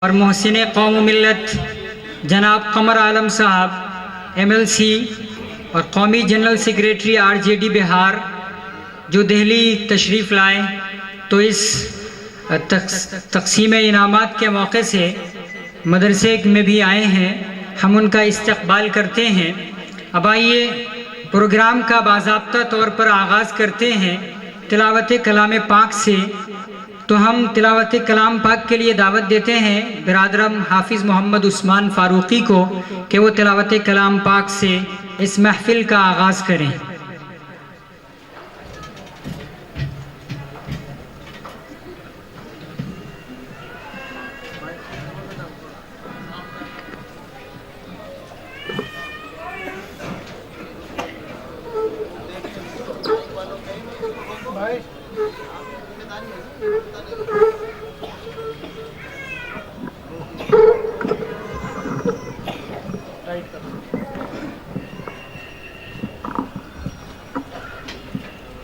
और मोहसिन कौम मिल्लत जनाब कमर आलम साहब MLC और कौमी जनरल सेक्रेटरी RJD बिहार जो दिल्ली तशरीफ़ लाए, तो इस तक़सीम इनामात के मौके से मदरसे में भी आए हैं, हम उनका इस्तक़बाल करते हैं। अब आइए प्रोग्राम का बाज़ाब्ता तौर पर आगाज़ करते हैं तिलावत कलाम पाक से। तो हम तिलावत कलाम पाक के लिए दावत देते हैं बिरादरम हाफिज़ मोहम्मद उस्मान फ़ारूक़ी को कि वो तिलावत कलाम पाक से इस महफ़िल का आगाज़ करें।